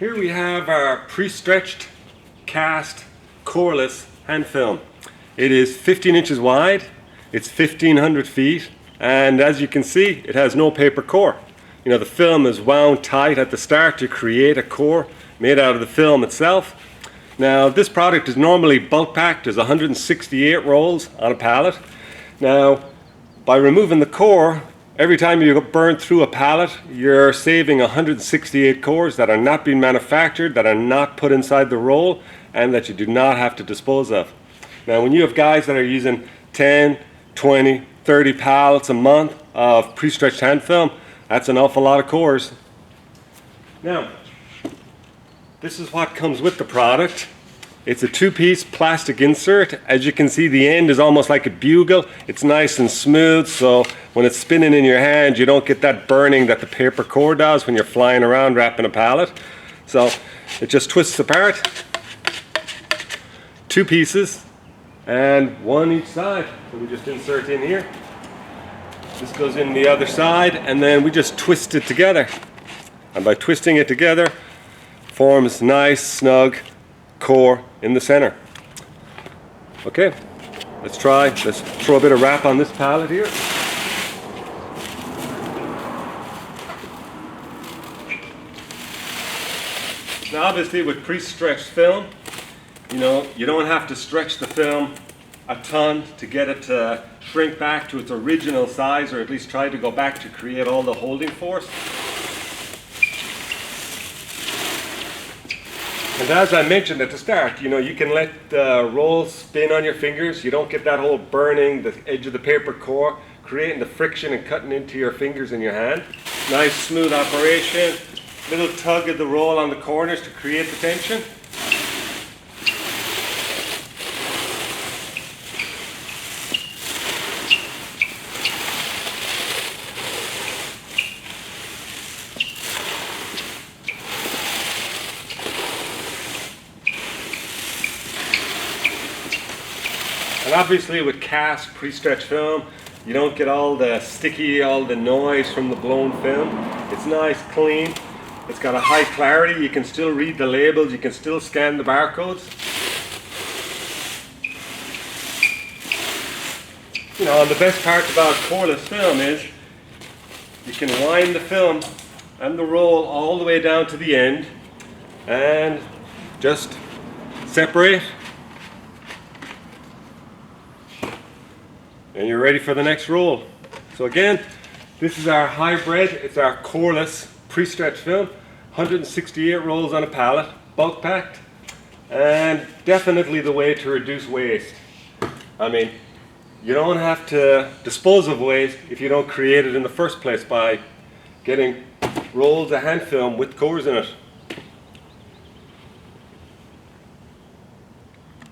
Here we have our pre-stretched cast coreless hand film. It is 15 inches wide, it's 1500 feet, and as you can see, it has no paper core. You know, the film is wound tight at the start to create a core made out of the film itself. Now, this product is normally bulk packed. There's 168 rolls on a pallet. Now, by removing the core, every time you burn through a pallet, you're saving 168 cores that are not being manufactured, that are not put inside the roll, and that you do not have to dispose of. Now, when you have guys that are using 10, 20, 30 pallets a month of pre-stretched hand film, that's an awful lot of cores. Now, this is what comes with the product. It's a two-piece plastic insert. As you can see, the end is almost like a bugle. It's nice and smooth, so when it's spinning in your hand, you don't get that burning that the paper core does when you're flying around wrapping a pallet. So it just twists apart. Two pieces, and one each side. So we just insert in here. This goes in the other side, and then we just twist it together. And by twisting it together, forms nice, snug core in the center. Okay, let's try. Let's throw a bit of wrap on this pallet here. Now, obviously, with pre-stretched film, you know, you don't have to stretch the film a ton to get it to shrink back to its original size, or at least try to go back to create all the holding force. And as I mentioned at the start, you know, you can let the roll spin on your fingers. You don't get that whole burning the edge of the paper core, creating the friction and cutting into your fingers and your hand. Nice smooth operation. Little tug of the roll on the corners to create the tension. And obviously with cast pre-stretched film, you don't get all the sticky, all the noise from the blown film. It's nice, clean. It's got a high clarity. You can still read the labels. You can still scan the barcodes. You know, and the best part about coreless film is you can wind the film and the roll all the way down to the end and just separate. And you're ready for the next roll. So again, this is our hybrid. It's our coreless pre-stretched film. 168 rolls on a pallet, bulk packed, and definitely the way to reduce waste. I mean, you don't have to dispose of waste if you don't create it in the first place by getting rolls of hand film with cores in it.